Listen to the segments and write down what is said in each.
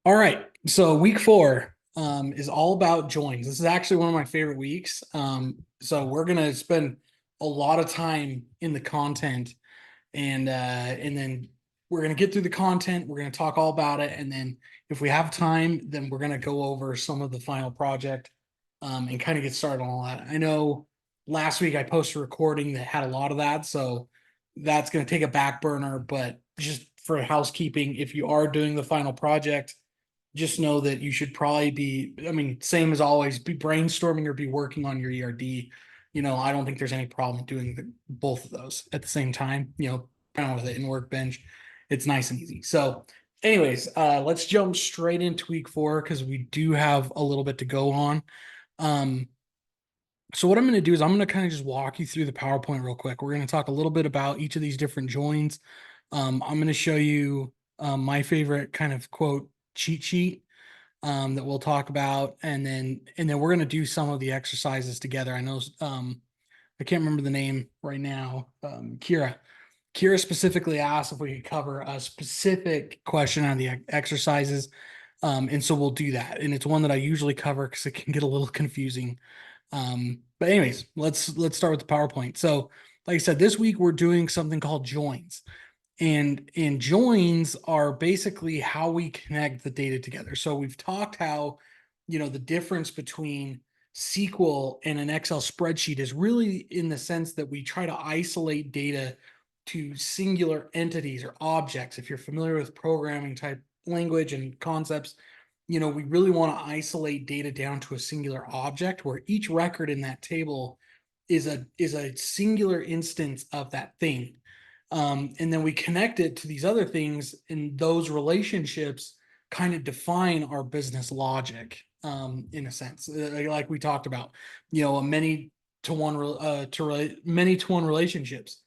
All right. So week 4 is all about joins. This is actually one of my favorite weeks. So we're gonna spend a lot of time in the content and then we're gonna get through the content. We're gonna talk all about it, and then if we have time, then we're gonna go over some of the final project and kind of get started on all that. I know last week I posted a recording that had a lot of that, so that's gonna take a back burner, but just for housekeeping, if you are doing the final project, just know that you should probably be, I mean, same as always, be brainstorming or be working on your ERD. I don't think there's any problem doing both of those at the same time, kind of with it in Workbench. It's nice and easy. So, anyways, let's jump straight into week 4 because we do have a little bit to go on. Um, so what I'm going to do is I'm going to kind of just walk you through the PowerPoint real quick. We're going to talk a little bit about each of these different joins. I'm going to show you my favorite kind of quote cheat sheet that we'll talk about, and then we're going to do some of the exercises together. I know I can't remember the name right now. Kira specifically asked if we could cover a specific question on the exercises, and so we'll do that. And it's one that I usually cover because it can get a little confusing. But anyways, let's start with the PowerPoint. So, like I said, this week we're doing something called joins. And joins are basically how we connect the data together. So we've talked how, the difference between SQL and an Excel spreadsheet is really in the sense that we try to isolate data to singular entities or objects. If you're familiar with programming type language and concepts, we really want to isolate data down to a singular object where each record in that table is a singular instance of that thing. And then we connect it to these other things, and those relationships kind of define our business logic, in a sense, like we talked about, a many to one many to one relationships.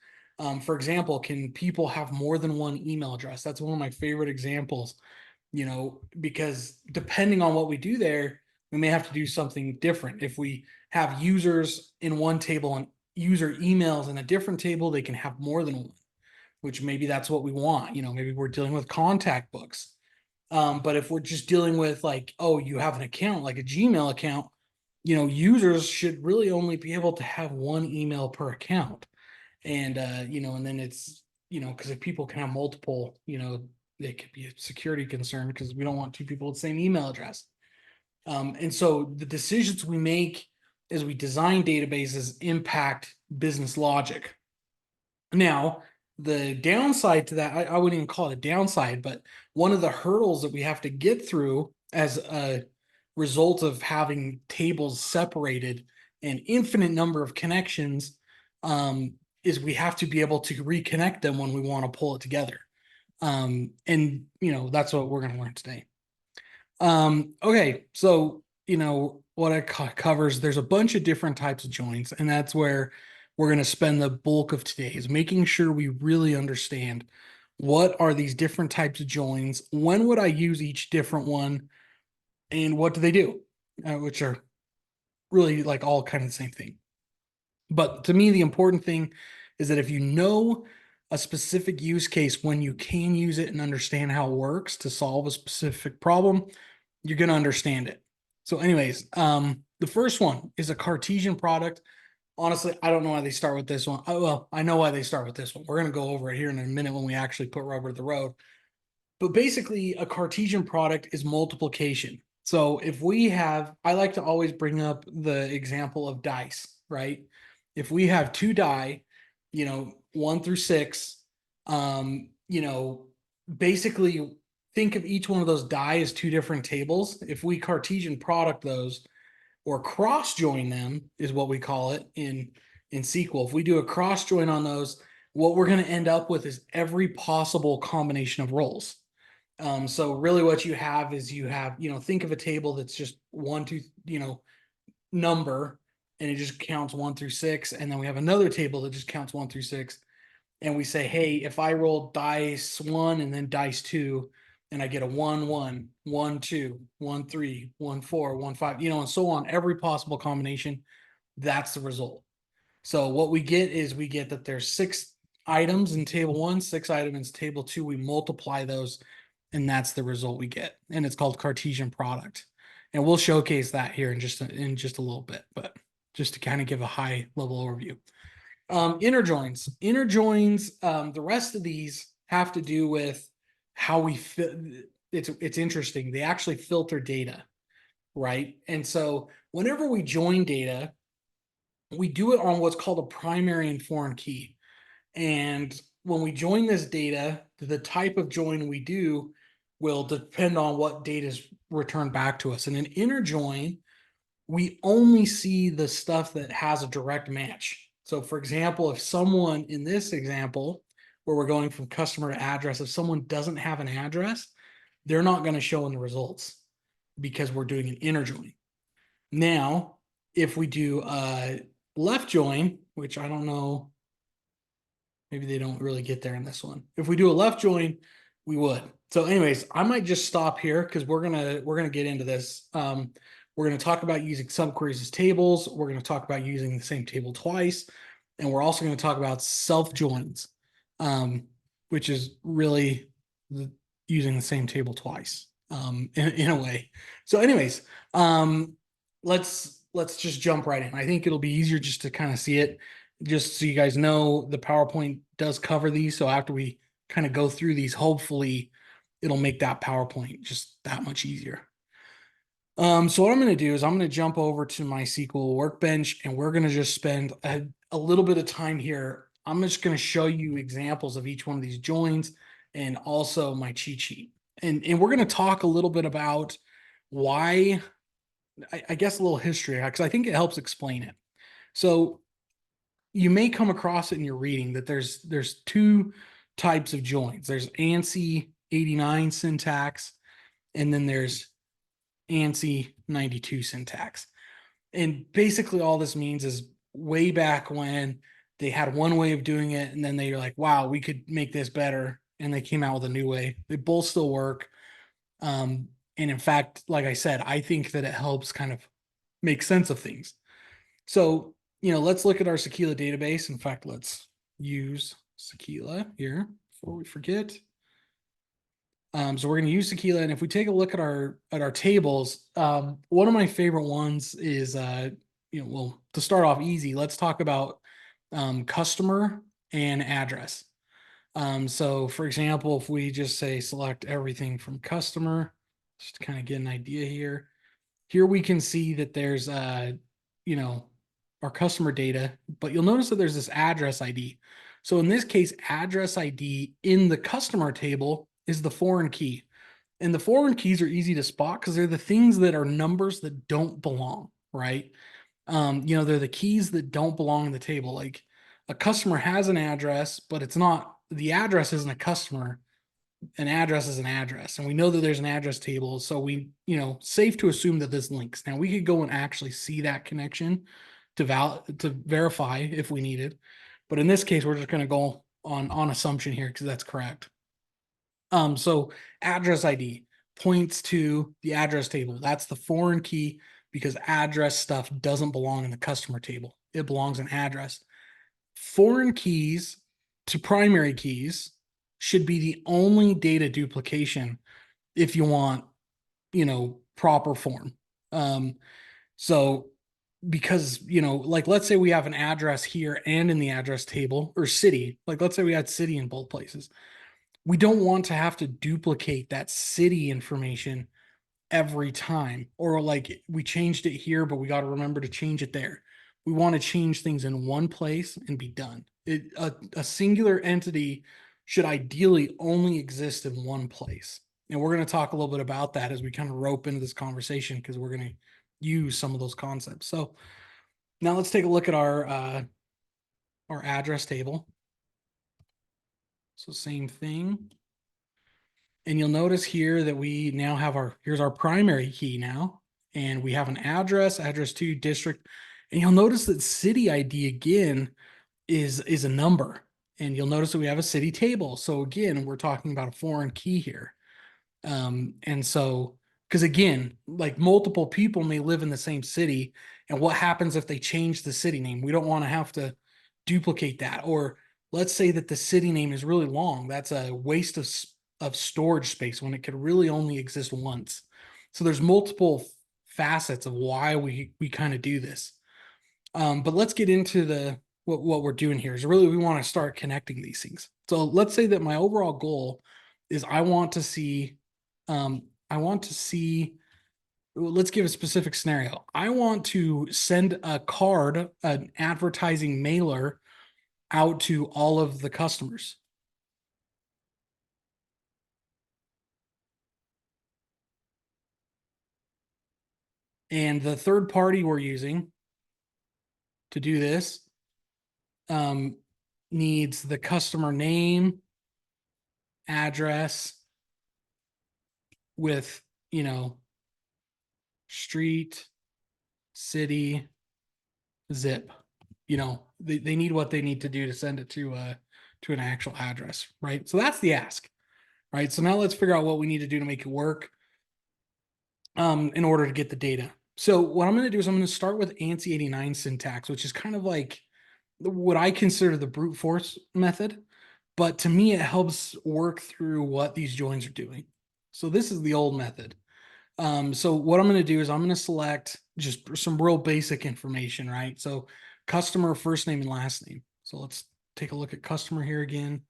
For example, can people have more than one email address? That's one of my favorite examples, because depending on what we do there, we may have to do something different. If we have users in one table and user emails in a different table, they can have more than one, which maybe that's what we want. Maybe we're dealing with contact books. But if we're just dealing with like, oh, you have an account, like a Gmail account, users should really only be able to have one email per account. And then it's, because if people can have multiple, they could be a security concern because we don't want two people with the same email address. And so the decisions we make as we design databases impact business logic. Now, the downside to that, I wouldn't even call it a downside, but one of the hurdles that we have to get through as a result of having tables separated an infinite number of connections, is we have to be able to reconnect them when we want to pull it together. And that's what we're going to learn today. Okay, so what it covers, there's a bunch of different types of joins, and that's where we're going to spend the bulk of today, is making sure we really understand what are these different types of joins, when would I use each different one, and what do they do, which are really like all kind of the same thing. But to me, the important thing is that if you know a specific use case, when you can use it and understand how it works to solve a specific problem, you're going to understand it. So anyways, the first one is a Cartesian product. Honestly, I don't know why they start with this one. Oh, well, I know why they start with this one. We're going to go over it here in a minute when we actually put rubber to the road. But basically, a Cartesian product is multiplication. So if we have, I like to always bring up the example of dice, right? If we have two die, 1 through 6, basically think of each one of those die as two different tables. If we Cartesian product those, or cross join them, is what we call it in SQL. If we do a cross join on those, what we're going to end up with is every possible combination of roles. So really what you have is think of a table that's just 1, 2, number, and it just counts 1 through 6. And then we have another table that just counts 1 through 6. And we say, hey, if I roll dice 1 and then dice 2, and I get a 1, 1, 1, 2, 1, 3, 1, 4, 1, 5, and so on, every possible combination, that's the result. So what we get is that there's 6 items in table 1, 6 items in table 2. We multiply those, and that's the result we get. And it's called Cartesian product. And we'll showcase that here in just a little bit, but just to kind of give a high level overview. Inner joins. Inner joins, the rest of these have to do with how we fit. It's interesting. They actually filter data, right? And so whenever we join data, we do it on what's called a primary and foreign key. And when we join this data, the type of join we do will depend on what data is returned back to us. In an inner join, we only see the stuff that has a direct match. So for example, if someone in this example, where we're going from customer to address, if someone doesn't have an address, they're not going to show in the results because we're doing an inner join. Now, if we do a left join, which I don't know, maybe they don't really get there in this one. If we do a left join, we would. So anyways, I might just stop here because we're gonna get into this. We're going to talk about using subqueries as tables. We're going to talk about using the same table twice. And we're also going to talk about self-joins, which is really using the same table twice in a way. So anyways, let's just jump right in. I think it'll be easier just to kind of see it, just so you guys know the PowerPoint does cover these. So after we kind of go through these, hopefully it'll make that PowerPoint just that much easier. So what I'm going to do is I'm going to jump over to my SQL workbench, and we're going to just spend a little bit of time here. I'm just going to show you examples of each one of these joins and also my cheat sheet. And we're going to talk a little bit about why, I guess a little history, because I think it helps explain it. So you may come across it in your reading that there's two types of joins. There's ANSI 89 syntax, and then there's ANSI 92 syntax. And basically all this means is way back when they had one way of doing it, and then they were like, wow, we could make this better. And they came out with a new way. They both still work. And in fact, like I said, I think that it helps kind of make sense of things. So, let's look at our Sequila database. In fact, let's use Sequila here before we forget. So we're going to use Sequila, and if we take a look at our tables, one of my favorite ones is, well, to start off easy, let's talk about customer and address. So for example, if we just say select everything from customer, just to kind of get an idea here. Here we can see that there's our customer data, but you'll notice that there's this address ID. So in this case, address ID in the customer table is the foreign key. And the foreign keys are easy to spot because they're the things that are numbers that don't belong, right? They're the keys that don't belong in the table. Like a customer has an address, but it's not, the address isn't a customer. An address is an address. And we know that there's an address table. So we, safe to assume that this links. Now we could go and actually see that connection to verify if we needed. But in this case, we're just going to go on assumption here because that's correct. So address ID points to the address table. That's the foreign key because address stuff doesn't belong in the customer table. It belongs in address. Foreign keys to primary keys should be the only data duplication if you want, proper form. So because, like let's say we have an address here and in the address table, or city, like let's say we had city in both places. We don't want to have to duplicate that city information every time, or like we changed it here, but we got to remember to change it there. We want to change things in one place and be done. A singular entity should ideally only exist in one place. And we're going to talk a little bit about that as we kind of rope into this conversation, because we're going to use some of those concepts. So now let's take a look at our address table. So same thing. And you'll notice here that we now have here's our primary key now. And we have an address, address to, district. And you'll notice that city ID again is a number. And you'll notice that we have a city table. So again, we're talking about a foreign key here. And so, because again, like multiple people may live in the same city. And what happens if they change the city name? We don't want to have to duplicate that. Or let's say that the city name is really long. That's a waste of storage space when it could really only exist once. So there's multiple facets of why we kind of do this. But let's get into what we're doing here is really we want to start connecting these things. So let's say that my overall goal is I want to see, let's give a specific scenario. I want to send a card, an advertising mailer out to all of the customers. And the third party we're using to do this um, needs the customer name, address with, street, city, zip. They need what they need to do to send it to an actual address, right? So that's the ask, right? So now let's figure out what we need to do to make it work in order to get the data. So what I'm going to do is I'm going to start with ANSI 89 syntax, which is kind of like what I consider the brute force method. But to me, it helps work through what these joins are doing. So this is the old method. So what I'm going to do is I'm going to select just some real basic information, right? So customer first name and last name. So let's take a look at customer here again.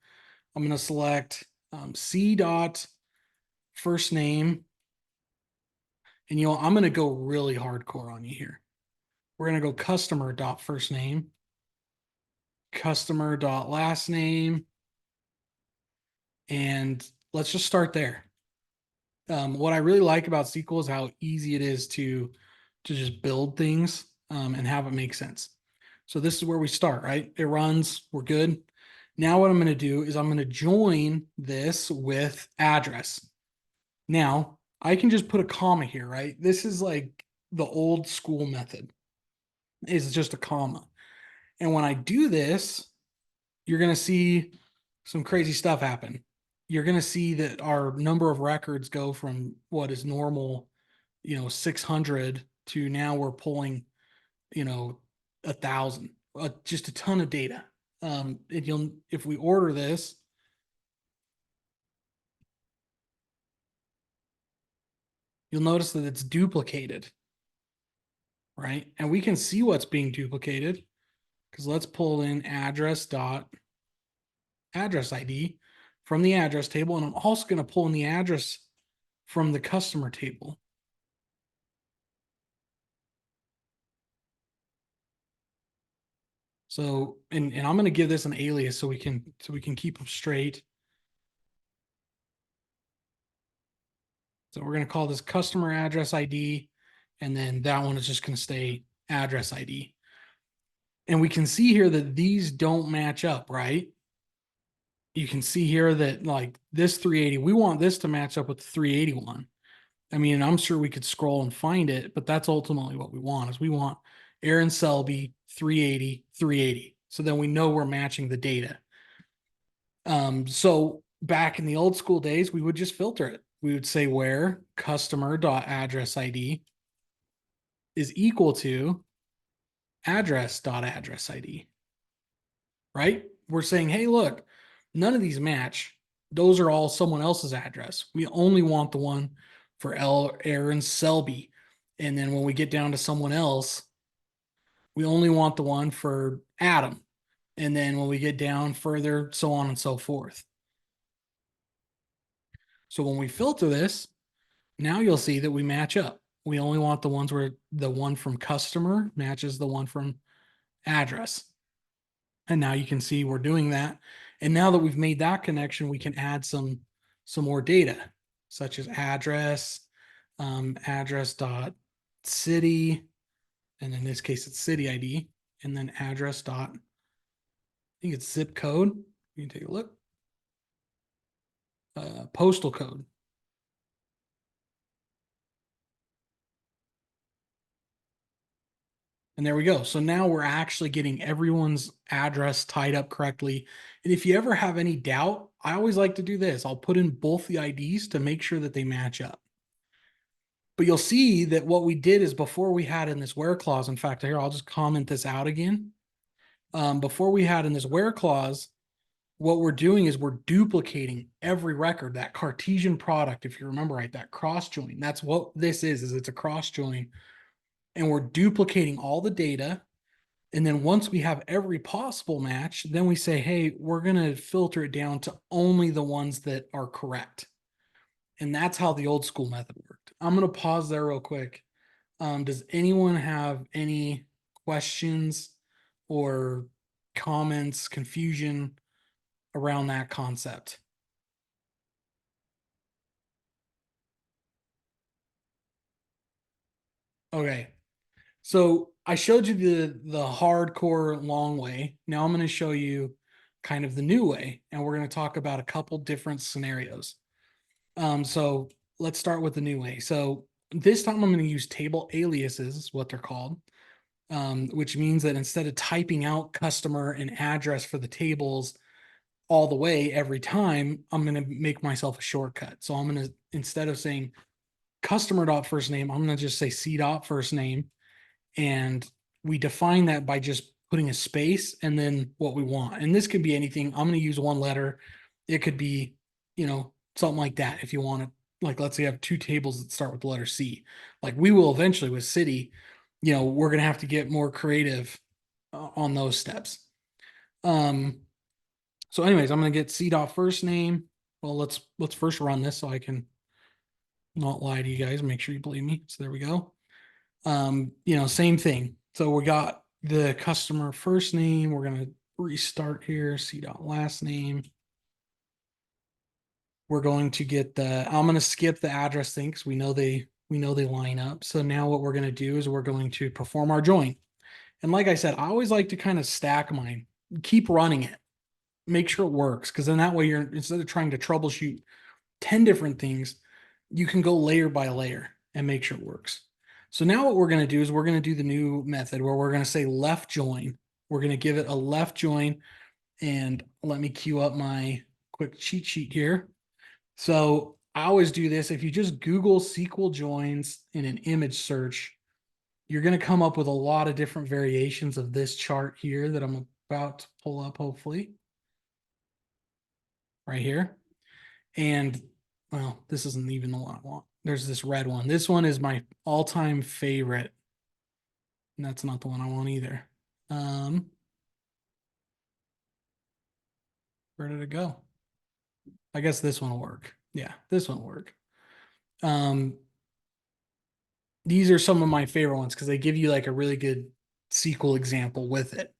I'm going to select C dot first name. And I'm going to go really hardcore on you here. We're going to go customer dot first name, customer dot last name, and let's just start there. What I really like about SQL is how easy it is to just build things and have it make sense. So this is where we start, right? It runs, we're good. Now what I'm going to do is I'm going to join this with address. Now I can just put a comma here, right? This is like the old school method. Is just a comma. And when I do this, you're going to see some crazy stuff happen. You're going to see that our number of records go from what is normal, 600 to now we're pulling, 1,000, just a ton of data. If we order this, you'll notice that it's duplicated, right? And we can see what's being duplicated because let's pull in address ID from the address table. And I'm also going to pull in the address from the customer table. So, and I'm going to give this an alias so we can keep them straight. So we're going to call this customer address ID. And then that one is just going to stay address ID. And we can see here that these don't match up, right? You can see here that like this 380, we want this to match up with the 381. I mean, I'm sure we could scroll and find it, but that's ultimately what we want is we want Aaron Selby 380, 380. So then we know we're matching the data. So back in the old school days, we would just filter it. We would say where customer.address ID is equal to address.address ID, right? We're saying, hey, look, none of these match. Those are all someone else's address. We only want the one for Aaron Selby. And then when we get down to someone else, we only want the one for Adam. And then when we get down further, so on and so forth. So when we filter this, now you'll see that we match up. We only want the ones where the one from customer matches the one from address. And now you can see we're doing that. And now that we've made that connection, we can add some more data, such as address, address dot city, and in this case it's city ID, and then address dot, I think it's zip code. You can take a look. Postal code. And there we go. So now we're actually getting everyone's address tied up correctly. And if you ever have any doubt, I always like to do this. I'll put in both the IDs to make sure that they match up. But you'll see that what we did is before we had in this where clause, in fact, here, I'll just comment this out again. Before we had in this where clause, what we're doing is we're duplicating every record, that Cartesian product, if you remember right, that cross join. That's what this is it's a cross join. And we're duplicating all the data. And then once we have every possible match, then we say, hey, we're going to filter it down to only the ones that are correct. And that's how the old school method worked. I'm going to pause there real quick. Does anyone have any questions or comments, confusion around that concept? Okay. So I showed you the hardcore long way. Now I'm going to show you kind of the new way, and we're going to talk about a couple different scenarios. So let's start with the new way. So this time I'm going to use table aliases, is what they're called, which means that instead of typing out customer and address for the tables all the way every time, I'm going to make myself a shortcut. So I'm going to, instead of saying customer dot first name, I'm going to just say C dot first name. And we define that by just putting a space and then what we want. And this could be anything. I'm going to use one letter. It could be, something like that. If you want to, like, let's say you have two tables that start with the letter C. Like we will eventually with city, we're going to have to get more creative on those steps. So anyways, I'm going to get C dot first name. Well, let's first run this so I can not lie to you guys. Make sure you believe me. So there we go. Same thing. So we got the customer first name. We're going to restart here. C dot last name. We're going to get I'm going to skip the address thing because we know they line up. So now what we're going to do is we're going to perform our join. And like I said, I always like to kind of stack mine, keep running it, make sure it works. Cause then that way instead of trying to troubleshoot 10 different things, you can go layer by layer and make sure it works. So now what we're going to do is we're going to do the new method where we're going to say left join. We're going to give it a left join, and let me queue up my quick cheat sheet here. So I always do this. If you just Google SQL joins in an image search, you're going to come up with a lot of different variations of this chart here that I'm about to pull up, hopefully. Right here. And well, this isn't even the one I want. There's this red one. This one is my all-time favorite. And that's not the one I want either. Where did it go? I guess this one will work. Yeah, this one will work. These are some of my favorite ones because they give you like a really good SQL example with it.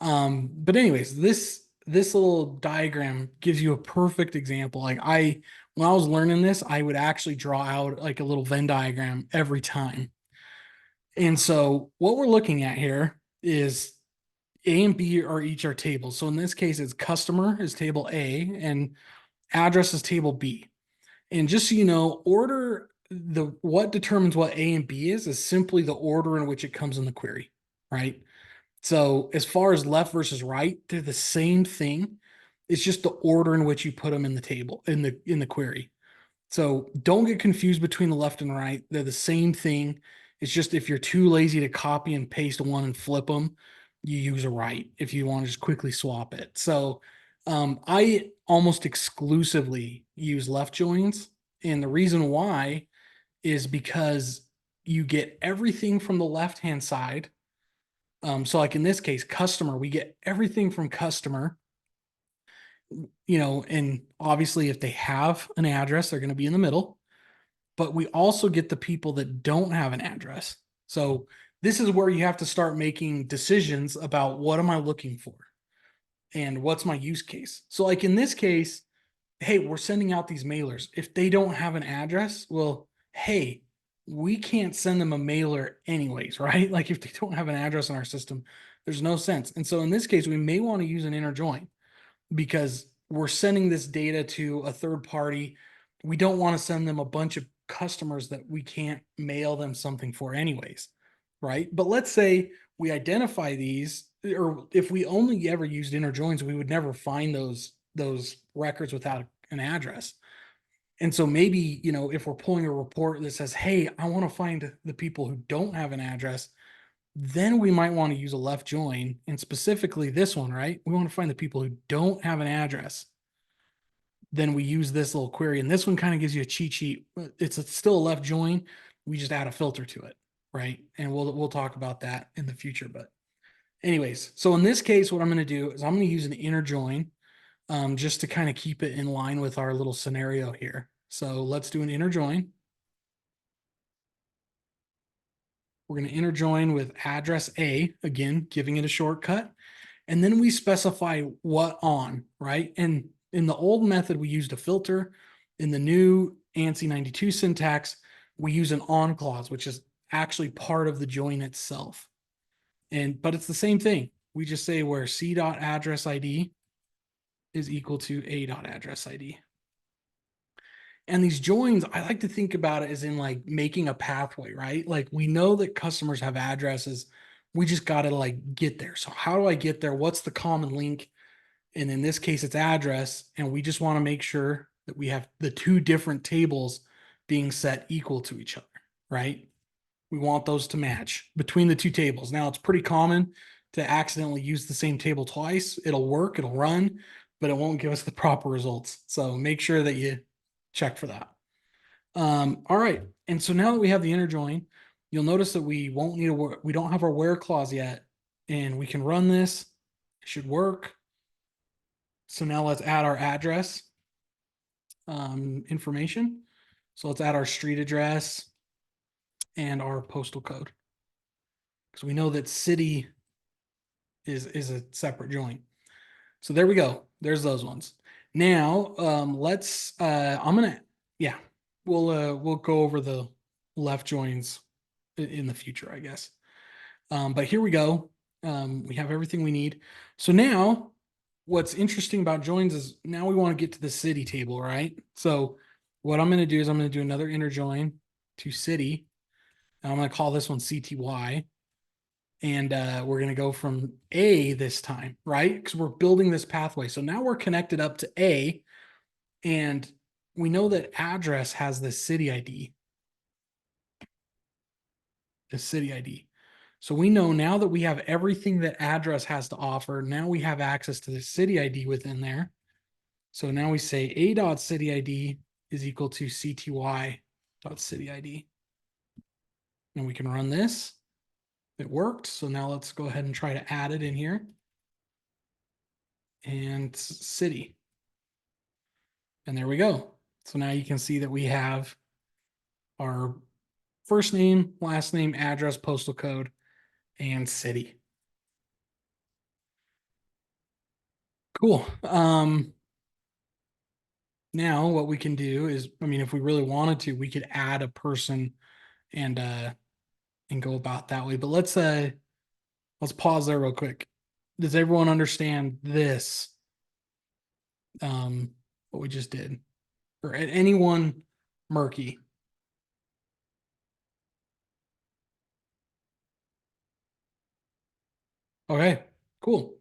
But anyways, this little diagram gives you a perfect example. Like when I was learning this, I would actually draw out like a little Venn diagram every time. And so what we're looking at here is A and B are each our tables. So in this case, it's customer is table A and address is table B. And just so you know, what determines what A and B is simply the order in which it comes in the query, right? So as far as left versus right, they're the same thing. It's just the order in which you put them in the table in the query. So don't get confused between the left and right. They're the same thing. It's just if you're too lazy to copy and paste one and flip them, you use a right if you want to just quickly swap it. So I almost exclusively use left joins. And the reason why is because you get everything from the left-hand side. So like in this case, customer, we get everything from customer, and obviously if they have an address, they're going to be in the middle, but we also get the people that don't have an address. So this is where you have to start making decisions about what am I looking for and what's my use case. So like in this case, hey, we're sending out these mailers. If they don't have an address, well, hey, we can't send them a mailer anyways, right? Like if they don't have an address in our system, there's no sense. And so in this case, we may want to use an inner join because we're sending this data to a third party. We don't want to send them a bunch of customers that we can't mail them something for anyways, right? But let's say we identify these, or if we only ever used inner joins, we would never find those records without an address. And so maybe, if we're pulling a report that says, hey, I want to find the people who don't have an address, Then we might want to use a left join, and specifically this one, right? We want to find the people who don't have an address. Then we use this little query, and this one kind of gives you a cheat sheet. Still a left join. We just add a filter to it, right? And we'll talk about that in the future. But anyways, so in this case, what I'm going to do is I'm going to use an inner join, just to kind of keep it in line with our little scenario here. So let's do an inner join. We're going to inner join with address A, again, giving it a shortcut. And then we specify what on, right? And in the old method, we used a filter. In the new ANSI 92 syntax, we use an on clause, which is actually part of the join itself. But it's the same thing. We just say where c.address ID is equal to a.address ID. And these joins, I like to think about it as in like making a pathway, right? Like we know that customers have addresses. We just got to like get there. So how do I get there? What's the common link? And in this case, it's address. And we just want to make sure that we have the two different tables being set equal to each other, right? We want those to match between the two tables. Now, it's pretty common to accidentally use the same table twice. It'll work, it'll run, but it won't give us the proper results. So make sure that you check for that. All right. And so now that we have the inner join, you'll notice that we don't have our where clause yet, and we can run this. It should work. So now let's add our address information. So let's add our street address and our postal code, because we know that city is a separate join. So there we go. There's those ones. Now let's we'll go over the left joins in the future, I guess. But here we go. We have everything we need. So now what's interesting about joins is now we want to get to the city table, right? So what I'm going to do is I'm going to do another inner join to city. And I'm going to call this one CTY. And we're going to go from A this time, right? Because we're building this pathway. So now we're connected up to A, and we know that address has the city ID. The city ID. So we know now that we have everything that address has to offer, now we have access to the city ID within there. So now we say a.cityid is equal to cty.cityid. And we can run this. It worked. So now let's go ahead and try to add it in here. And city. And there we go. So now you can see that we have our first name, last name, address, postal code, and city. Cool. Now what we can do is, I mean, if we really wanted to, we could add a person and go about that way. But let's pause there real quick. Does everyone understand this? What we just did, or at anyone murky? Okay, cool.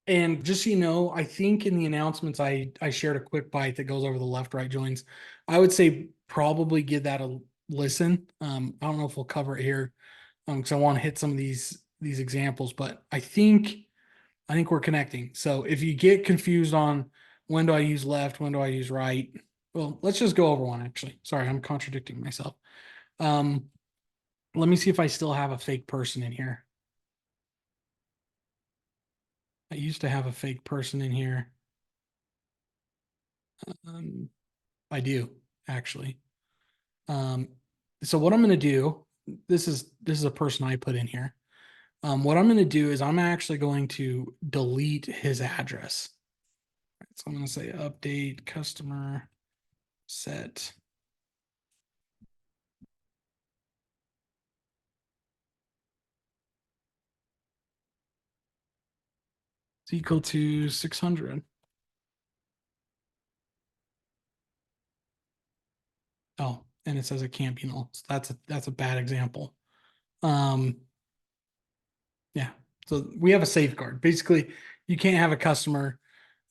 And just so you know, I think in the announcements, I shared a quick bite that goes over the left right joins. I would say probably give that a listen. I don't know if we'll cover it here, because I want to hit some of these examples, but I think we're connecting. So if you get confused on when do I use left, when do I use right, well, let's just go over one actually. Sorry, I'm contradicting myself. Let me see if I still have a fake person in here. I used to have a fake person in here. I do actually. So what I'm going to do, this is a person I put in here. What I'm going to do is I'm actually going to delete his address. So I'm going to say update customer set. It's equal to 600. Oh, and it says it can't be null. So that's a bad example. Yeah. So we have a safeguard. Basically, you can't have a customer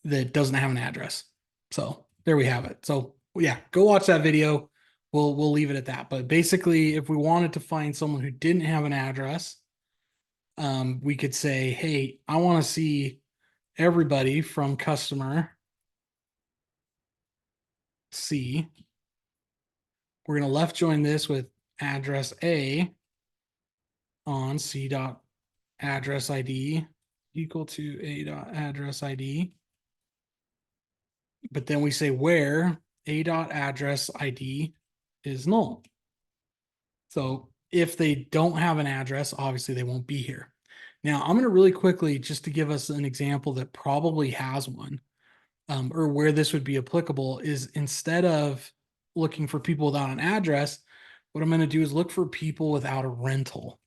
that doesn't have an address. So there we have it. So yeah, go watch that video. we'll leave it at that. But basically, if we wanted to find someone who didn't have an address, we could say, hey, I want to see everybody from customer C. We're going to left join this with address A on C dot address ID equal to A dot address ID. But then we say where A dot address ID is null. So if they don't have an address, obviously they won't be here. Now I'm going to really quickly, just to give us an example that probably has one, or where this would be applicable, is instead of looking for people without an address, what I'm going to do is look for people without a rental.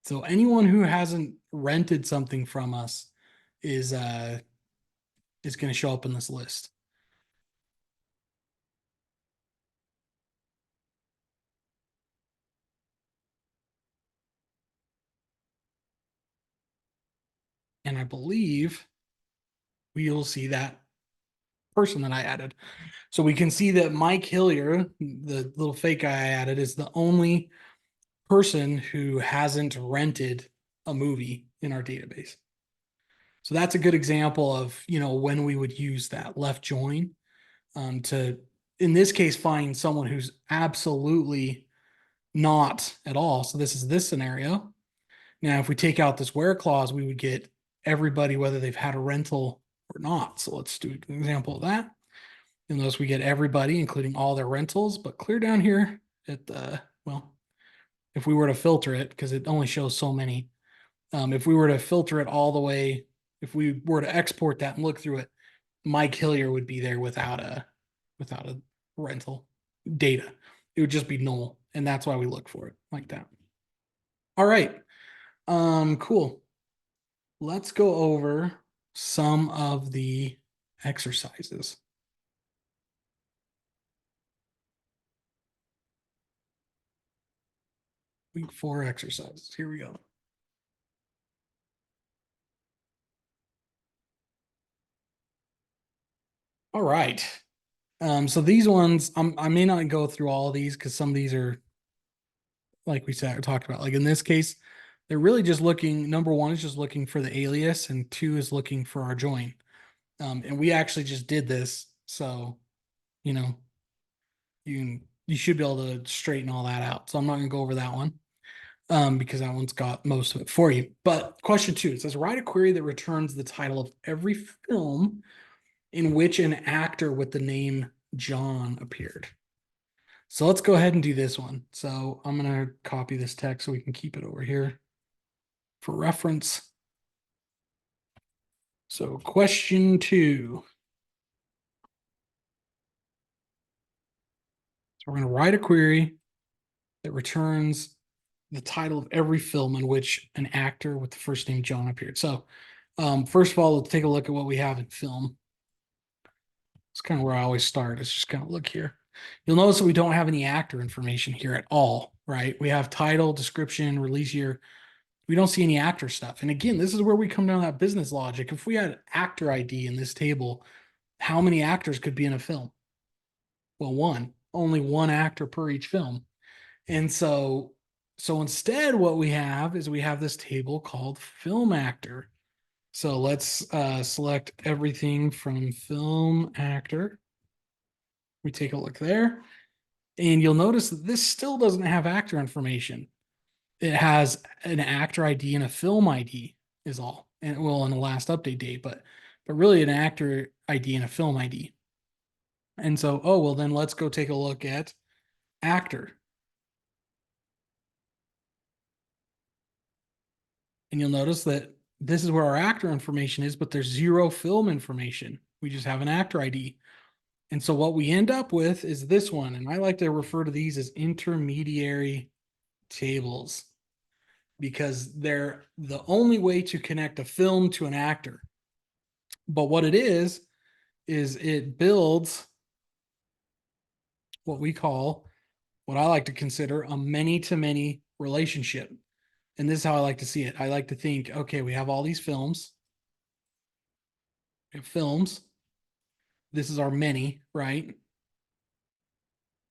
So anyone who hasn't rented something from us is going to show up in this list. And I believe we'll see that person that I added. So we can see that Mike Hillier, the little fake guy I added, is the only person who hasn't rented a movie in our database. So that's a good example of, when we would use that left join to, in this case, find someone who's absolutely not at all. So this is this scenario. Now, if we take out this where clause, we would get everybody, whether they've had a rental or not. So let's do an example of that. You'll notice we get everybody, including all their rentals, but clear down here at the, well, if we were to filter it, because it only shows so many, if we were to filter it all the way, if we were to export that and look through it, Mike Hillier would be there without a rental data. It would just be null. And that's why we look for it like that. All right. Cool. Let's go over some of the exercises. Week 4 exercises. Here we go. All right. So these ones, I may not go through all of these because some of these are, like we said, talked about. Like in this case, they're really just looking. Number one is just looking for the alias, and two is looking for our join. And we actually just did this, so you should be able to straighten all that out. So I'm not going to go over that one. Because that one's got most of it for you. But question 2, it says write a query that returns the title of every film in which an actor with the name John appeared. So let's go ahead and do this one. So I'm going to copy this text so we can keep it over here for reference. So question 2. So we're going to write a query that returns the title of every film in which an actor with the first name John appeared. So first of all, let's take a look at what we have in film. It's kind of where I always start. Let's just kind of look here. You'll notice that we don't have any actor information here at all, right? We have title, description, release year. We don't see any actor stuff. And again, this is where we come down to that business logic. If we had actor ID in this table, how many actors could be in a film? Well, one. Only one actor per each film. And so instead, what we have is we have this table called film actor. So let's select everything from film actor. We take a look there, and you'll notice that this still doesn't have actor information. It has an actor ID and a film ID is all, and well, in the last update date, but really an actor ID and a film ID. And so, oh well, then let's go take a look at actor. And you'll notice that this is where our actor information is, but there's zero film information. We just have an actor ID. And so what we end up with is this one. And I like to refer to these as intermediary tables because they're the only way to connect a film to an actor. But what it is it builds what we call, what I like to consider a many-to-many relationship. And this is how I like to see it. I like to think, okay, we have all these films. We have films. This is our many, right?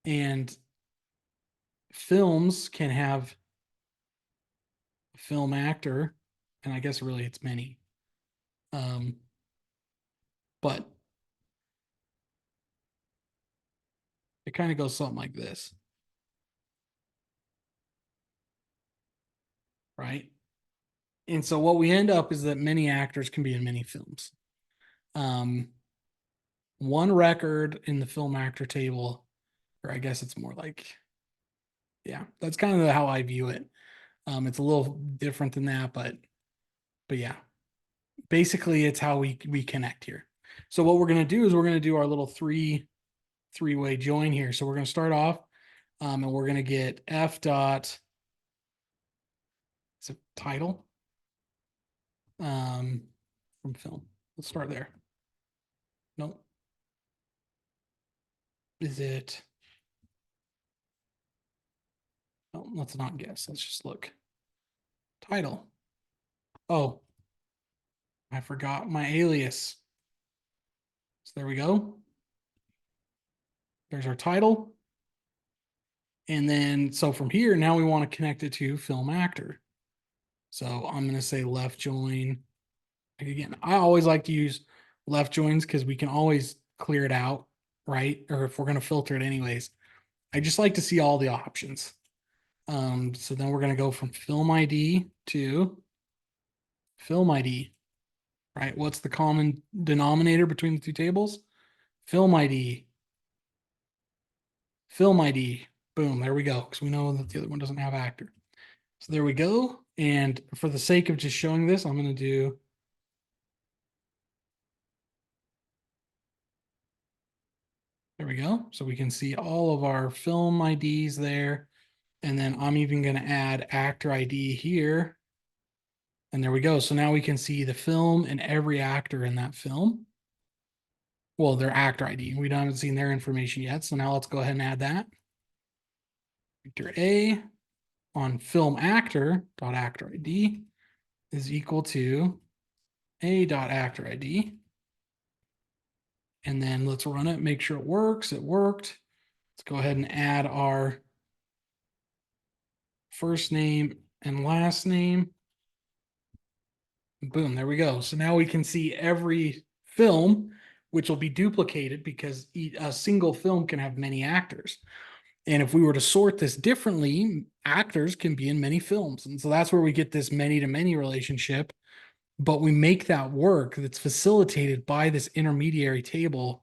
And films can have film actor, and I guess really it's many. Um, but it kind of goes something like this, right? And so what we end up is that many actors can be in many films. Um, one record in the film actor table, or I guess it's more like, yeah, that's kind of how I view it. It's a little different than that, but yeah, basically it's how we connect here. So what we're gonna do is we're gonna do our little three-way join here. So we're gonna start off, and we're gonna get F dot, it's a title, um, from film. Let's start there. Nope. Is it? No, let's not guess. Let's just look. Title. Oh, I forgot my alias. So there we go. There's our title. And then, so from here, now we want to connect it to film actor. So I'm going to say left join. Again, I always like to use left joins because we can always clear it out, right? Or if we're going to filter it anyways. I just like to see all the options. So then we're going to go from film ID to film ID, right? What's the common denominator between the two tables? Film ID. Film ID. Boom, there we go. Because we know that the other one doesn't have actor. So there we go. And for the sake of just showing this, I'm going to do, there we go. So we can see all of our film IDs there. And then I'm even going to add actor ID here. And there we go. So now we can see the film and every actor in that film. Well, their actor ID. We haven't seen their information yet. So now let's go ahead and add that. Actor A on film actor dot actor ID is equal to A dot actor ID. And then let's run it, make sure it works. It worked. Let's go ahead and add our first name and last name. Boom, there we go. So now we can see every film, which will be duplicated because a single film can have many actors. And if we were to sort this differently, actors can be in many films. And so that's where we get this many to many relationship. But we make that work that's facilitated by this intermediary table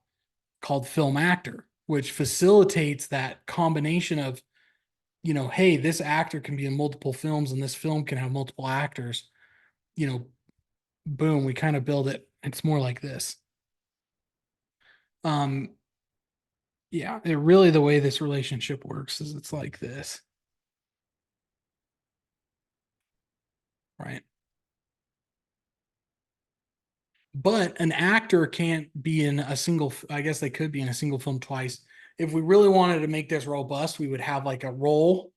called film actor, which facilitates that combination of, hey, this actor can be in multiple films and this film can have multiple actors. Boom, we kind of build it. It's more like this. Um, yeah, it really, the way this relationship works is it's like this, right? But an actor can't be in a single, I guess they could be in a single film twice. If we really wanted to make this robust, we would have like a role,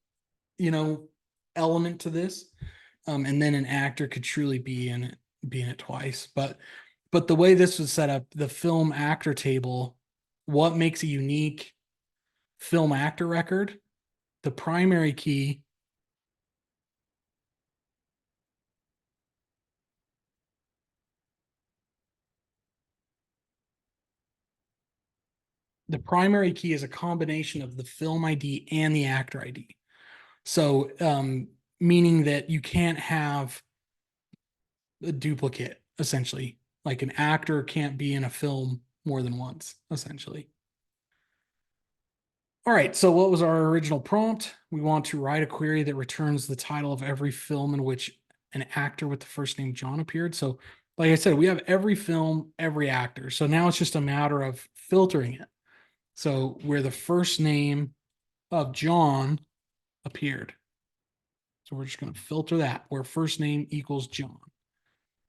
you know, element to this. And then an actor could truly be in it twice. But the way this was set up, the film actor table, what makes a unique film actor record? The primary key, is a combination of the film ID and the actor ID. So, meaning that you can't have a duplicate, essentially. Like an actor can't be in a film more than once, essentially. All right, so what was our original prompt? We want to write a query that returns the title of every film in which an actor with the first name John appeared. So, like I said, we have every film, every actor. So now it's just a matter of filtering it. So where the first name of John appeared. So we're just going to filter that where first name equals John.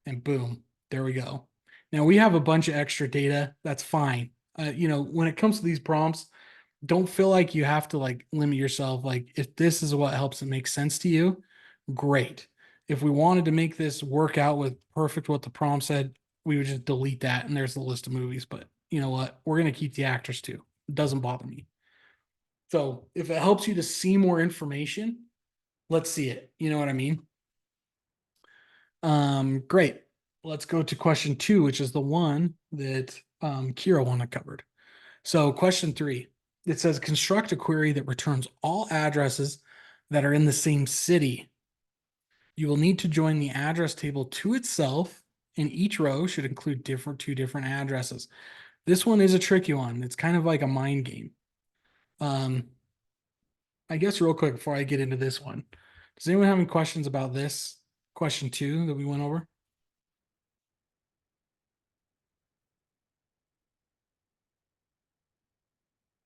And boom, there we go. Now we have a bunch of extra data. That's fine. When it comes to these prompts, don't feel like you have to like limit yourself. Like if this is what helps it make sense to you, great. If we wanted to make this work out with perfect what the prompt said, we would just delete that and there's the list of movies. But you know what? We're going to keep the actors too. It doesn't bother me. So if it helps you to see more information, let's see it. You know what I mean? Great. Let's go to question 2, which is the one that Kira wanted covered. So question 3, it says construct a query that returns all addresses that are in the same city. You will need to join the address table to itself, and each row should include two different addresses. This one is a tricky one. It's kind of like a mind game. I guess real quick before I get into this one, does anyone have any questions about this question 2 that we went over?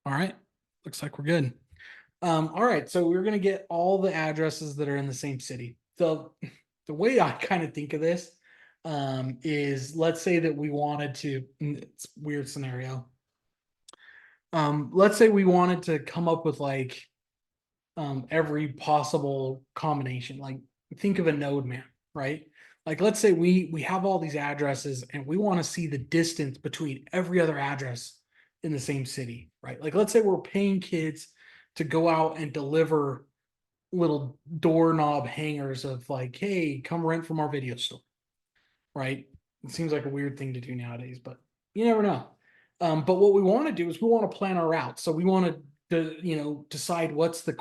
All right, looks like we're good. All right, so we're gonna get all the addresses that are in the same city. So the way I kind of think of this is, let's say that we wanted to, it's a weird scenario. Let's say we wanted to come up with like every possible combination. Like think of a node map, right? Like let's say we have all these addresses and we want to see the distance between every other address in the same city, right? Like let's say we're paying kids to go out and deliver little doorknob hangers of like, hey, come rent from our video store, right? It seems like a weird thing to do nowadays, but you never know. But what we want to do is we want to plan our route. So we want to decide what's the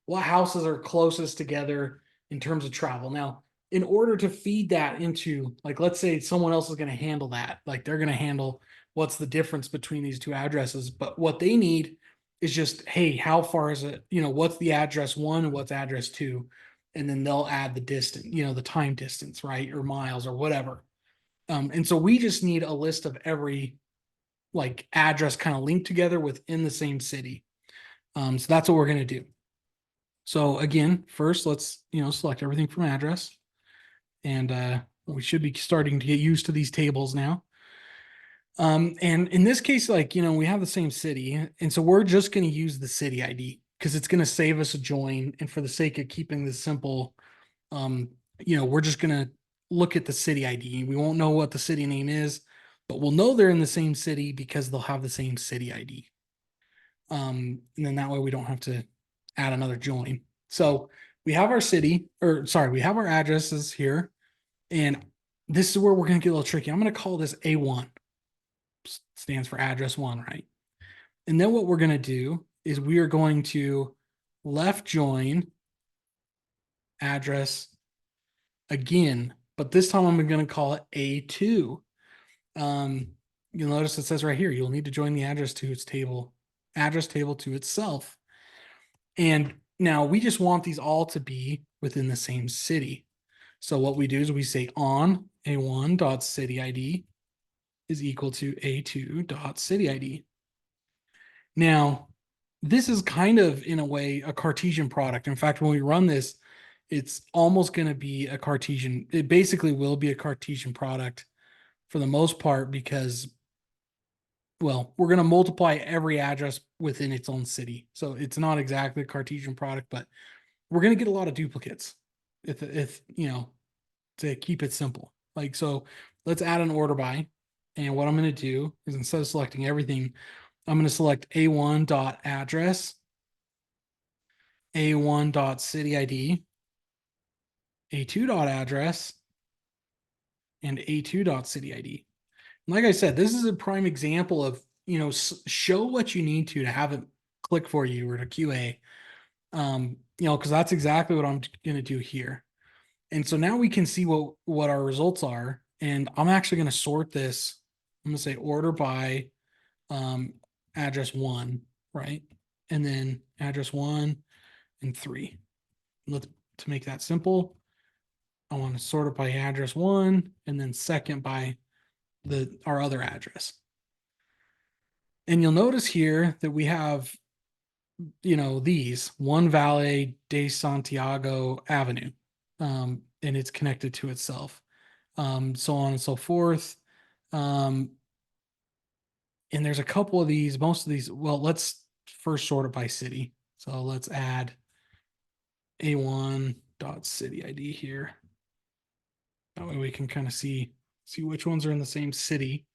what houses are closest together in terms of travel. Now, in order to feed that into, like, let's say someone else is going to handle that, like they're going to handle what's the difference between these two addresses. But what they need is just, hey, how far is it? What's the address 1 and what's address 2? And then they'll add the distance, the time distance, right? Or miles or whatever. And so we just need a list of every like address kind of linked together within the same city. So that's what we're going to do. So again, first let's, select everything from address, and we should be starting to get used to these tables now. And in this case, like, we have the same city. And so we're just going to use the city ID because it's going to save us a join. And for the sake of keeping this simple, we're just going to look at the city ID. We won't know what the city name is, but we'll know they're in the same city because they'll have the same city ID. And then that way we don't have to add another join. So we have our city, or sorry, we have our addresses here. And this is where we're going to get a little tricky. I'm going to call this A1. Stands for address 1, right? And then what we're going to do is we are going to left join address again, but this time I'm going to call it A2. You'll notice it says right here, you'll need to join the address table to itself. And now we just want these all to be within the same city. So what we do is we say on a1.cityid is equal to a2.cityid. Now, this is kind of, in a way, a Cartesian product. In fact, when we run this, it's almost going to be a Cartesian. It basically will be a Cartesian product for the most part because, well, we're going to multiply every address within its own city. So it's not exactly a Cartesian product, but we're going to get a lot of duplicates if to keep it simple. Like, so let's add an order by. And what I'm going to do is, instead of selecting everything, I'm going to select a1.address, a1.cityid, a2.address, and a2.cityid. Like I said, this is a prime example of, show what you need to have it click for you or to QA. Because that's exactly what I'm going to do here. And so now we can see what our results are. And I'm actually going to sort this. I'm going to say order by address 1, right? And then address 1 and 3. To make that simple, I want to sort it by address 1 and then second by our other address. And you'll notice here that we have, these One Valle de Santiago Avenue, and it's connected to itself, so on and so forth. And there's a couple of these, most of these. Well, let's first sort it by city. So let's add a1.cityid here. That way we can kind of see which ones are in the same city,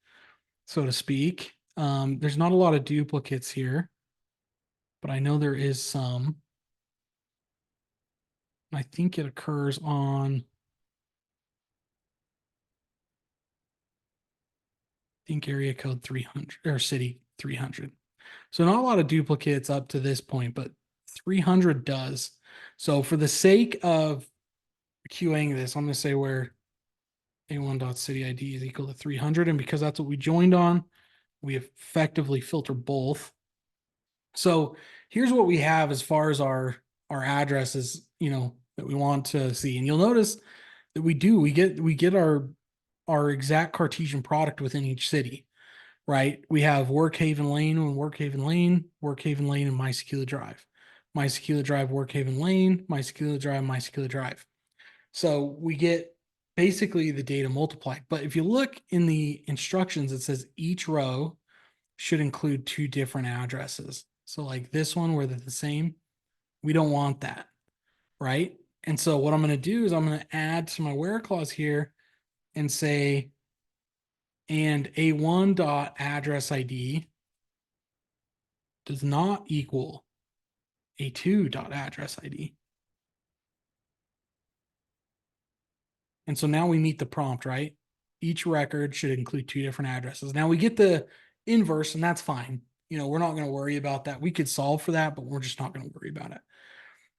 so to speak. There's not a lot of duplicates here, but I know there is some. I think it occurs on, I think area code 300 or city 300. So not a lot of duplicates up to this point, but 300 does. So for the sake of QAing this, I'm going to say where a1.cityid is equal to 300. And because that's what we joined on, we effectively filter both. So here's what we have as far as our addresses, that we want to see. And you'll notice that we get our exact Cartesian product within each city, right? We have Workhaven Lane and Workhaven Lane, Workhaven Lane and Mysecular Drive. Mysecular Drive, Workhaven Lane, Mysecular Drive, Mysecular Drive. So we get basically the data multiplied. But if you look in the instructions, it says each row should include 2 different addresses. So like this one where they're the same, we don't want that, right? And so what I'm going to do is I'm going to add to my where clause here and say, and a1.address ID does not equal a2.address ID. And so now we meet the prompt, right? Each record should include 2 different addresses. Now we get the inverse, and that's fine. We're not going to worry about that. We could solve for that, but we're just not going to worry about it.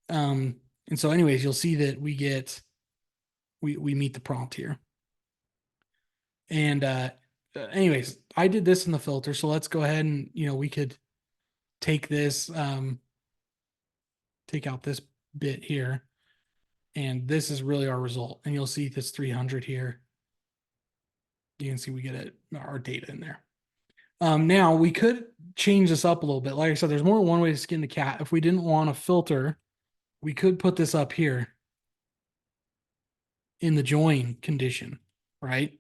And so anyways, you'll see that we meet the prompt here. And anyways, I did this in the filter. So let's go ahead and, we could take this, take out this bit here. And this is really our result. And you'll see this 300 here. You can see we get our data in there. Now we could change this up a little bit. Like I said, there's more than one way to skin the cat. If we didn't want to filter, we could put this up here in the join condition, right?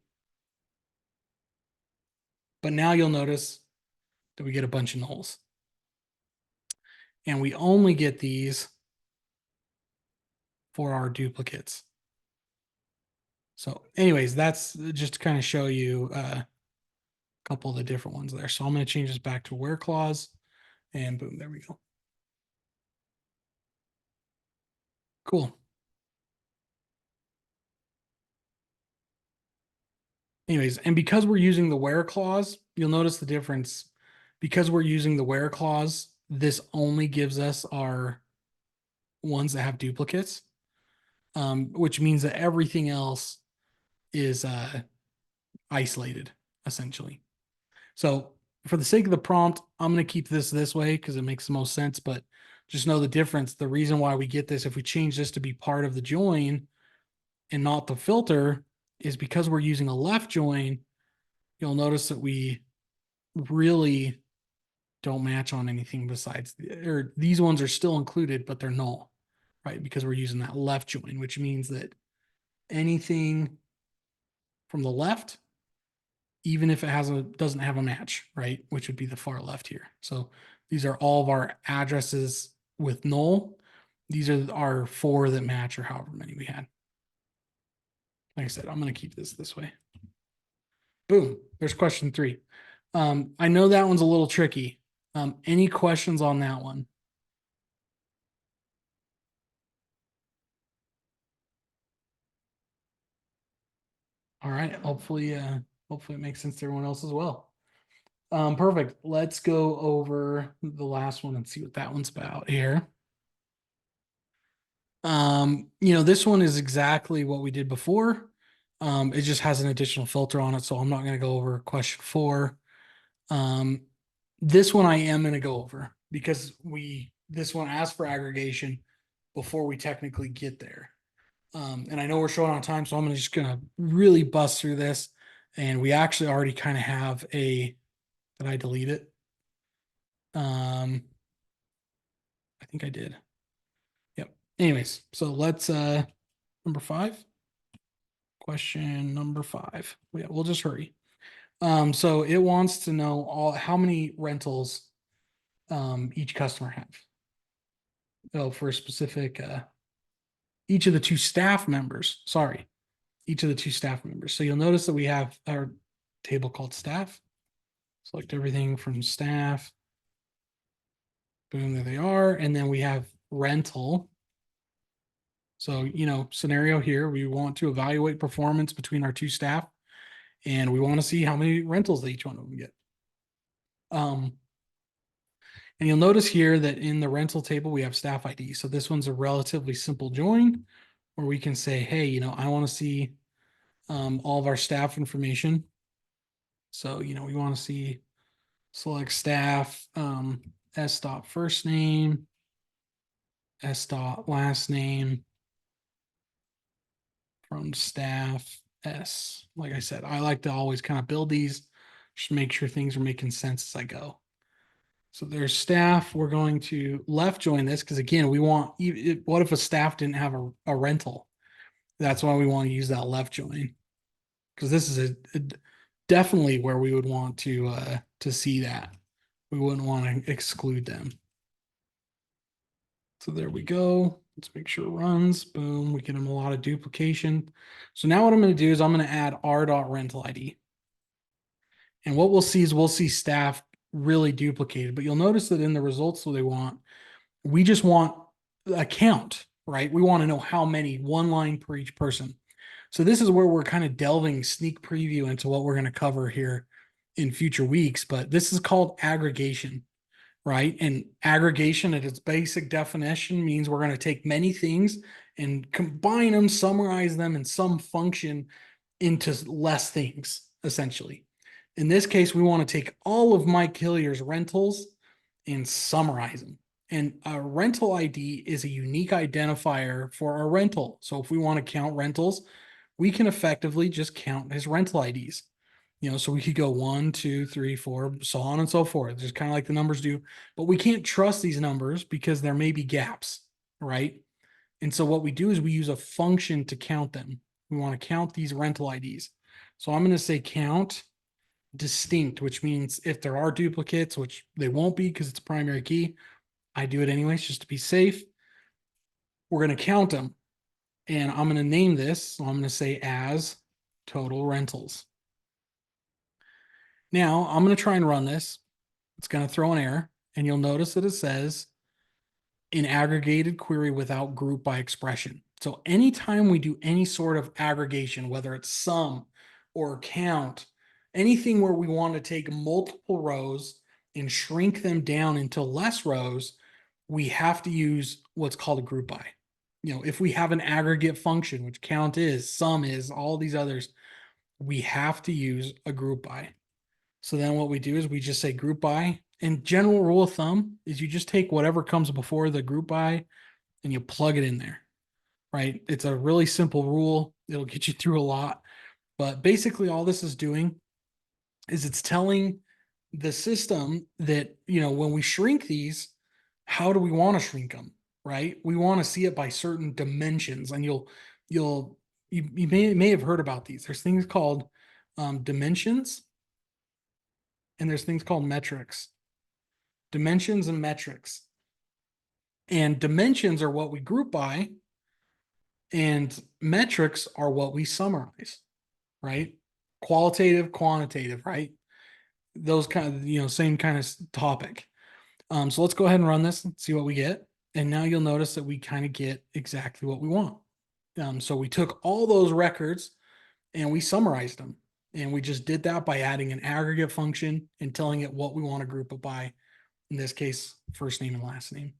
But now you'll notice that we get a bunch of nulls. And we only get these for our duplicates. So anyways, that's just to kind of show you a couple of the different ones there. So I'm going to change this back to where clause, and boom, there we go. Cool. Anyways, and because we're using the where clause, you'll notice the difference. Because we're using the where clause, this only gives us our ones that have duplicates, which means that everything else is isolated, essentially. So for the sake of the prompt, I'm going to keep this way because it makes the most sense, but just know the difference. The reason why we get this, if we change this to be part of the join and not the filter, is because we're using a left join. You'll notice that we really don't match on anything besides, or these ones are still included, but they're null, right? Because we're using that left join, which means that anything from the left, even if it doesn't have a match, right? Which would be the far left here. So these are all of our addresses with null. These are our 4 that match, or however many we had. Like I said, I'm going to keep this way. Boom. There's question 3. I know that one's a little tricky. Any questions on that one? All right. Hopefully it makes sense to everyone else as well. Perfect. Let's go over the last one and see what that one's about here. This one is exactly what we did before. It just has an additional filter on it, so I'm not going to go over question 4. This one I am going to go over because this one asks for aggregation before we technically get there. And I know we're short on time, so I'm just going to really bust through this. And we actually already kind of have did I delete it? I think I did. Yep. Anyways, so let's, number 5. Question number 5. Yeah, we'll just hurry. So it wants to know how many rentals each customer have. Oh, for a specific each of the 2 staff members. Sorry, each of the 2 staff members. So you'll notice that we have our table called staff. Select everything from staff. Boom, there they are. And then we have rental. So, scenario here, we want to evaluate performance between our two staff, and we want to see how many rentals each one of them get. And you'll notice here that in the rental table, we have staff ID. So this one's a relatively simple join where we can say, hey, I want to see all of our staff information. So, we want to see select staff, S dot first name, S dot last name from staff S. Like I said, I like to always kind of build these, just make sure things are making sense as I go. So there's staff. We're going to left join this because, again, we want, what if a staff didn't have a rental? That's why we want to use that left join, because this is a definitely where we would want to see that. We wouldn't want to exclude them. So there we go. Let's make sure it runs. Boom. We get them a lot of duplication. So now what I'm going to do is I'm going to add r.rental ID. And what we'll see is we'll see staff really duplicated, but you'll notice that in the results that they want, we just want a count, right? We want to know how many, one line per each person. So this is where we're kind of delving sneak preview into what we're going to cover here in future weeks, but this is called aggregation, right? And aggregation at its basic definition means we're going to take many things and combine them, summarize them in some function into less things, essentially. In this case, we want to take all of Mike Hillier's rentals and summarize them. And a rental ID is a unique identifier for our rental. So if we want to count rentals, we can effectively just count his rental IDs. So we could go 1, 2, 3, 4, so on and so forth, just kind of like the numbers do. But we can't trust these numbers because there may be gaps, right? And so what we do is we use a function to count them. We want to count these rental IDs. So I'm going to say count distinct, which means if there are duplicates, which they won't be because it's a primary key, I do it anyways just to be safe. We're going to count them, and I'm going to name this. So I'm going to say as total rentals. Now I'm going to try and run this. It's going to throw an error, and you'll notice that it says an aggregated query without group by expression. So anytime we do any sort of aggregation, whether it's sum or count, anything where we want to take multiple rows and shrink them down into less rows, we have to use what's called a group by. If we have an aggregate function, which count is, sum is, all these others, we have to use a group by. So then what we do is we just say group by. And general rule of thumb is you just take whatever comes before the group by and you plug it in there, right? It's a really simple rule. It'll get you through a lot. But basically all this is doing is it's telling the system that, when we shrink these, how do we want to shrink them, right? We want to see it by certain dimensions. And you may have heard about these. There's things called dimensions, and there's things called metrics. Dimensions and metrics. And dimensions are what we group by, and metrics are what we summarize, right? Qualitative, quantitative, right? Those kind of, same kind of topic. So let's go ahead and run this and see what we get. And now you'll notice that we kind of get exactly what we want. So we took all those records and we summarized them. And we just did that by adding an aggregate function and telling it what we want to group it by. In this case, first name and last name.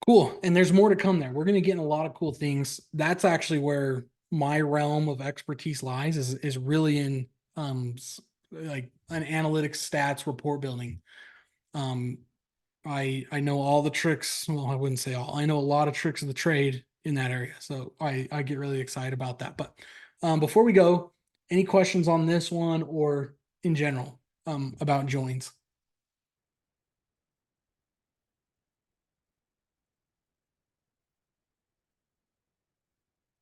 Cool. And there's more to come there. We're going to get in a lot of cool things. That's actually where my realm of expertise lies, is really in like an analytics, stats, report building. I know all the tricks. Well, I wouldn't say all. I know a lot of tricks of the trade in that area. So I get really excited about that. But before we go, any questions on this one or in general about joins?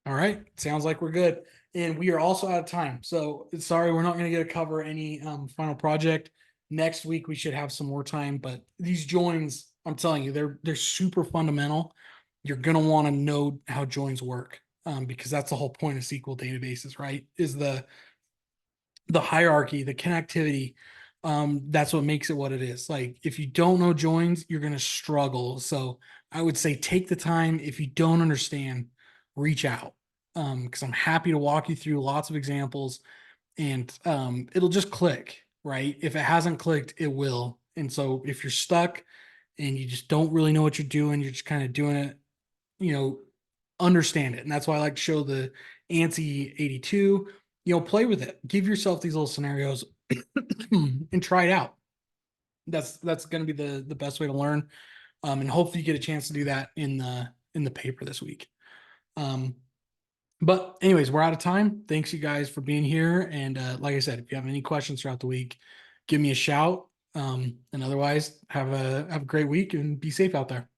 All right. Sounds like we're good. And we are also out of time. So sorry, we're not going to get to cover any final project. Next week, we should have some more time. But these joins, I'm telling you, they're super fundamental. You're going to want to know how joins work because that's the whole point of SQL databases, right? Is the hierarchy, the connectivity, That's what makes it what it is. Like if you don't know joins, you're going to struggle. So I would say take the time. If you don't understand, reach out. Because I'm happy to walk you through lots of examples, and it'll just click, right? If it hasn't clicked, it will. And so if you're stuck and you just don't really know what you're doing, you're just kind of doing it, you know, understand it. And that's why I like to show the ANSI 82, play with it. Give yourself these little scenarios and try it out. That's going to be the best way to learn. And hopefully you get a chance to do that in the paper this week. But anyways, we're out of time. Thanks you guys for being here. And like I said, if you have any questions throughout the week, give me a shout. And otherwise, have a great week and be safe out there.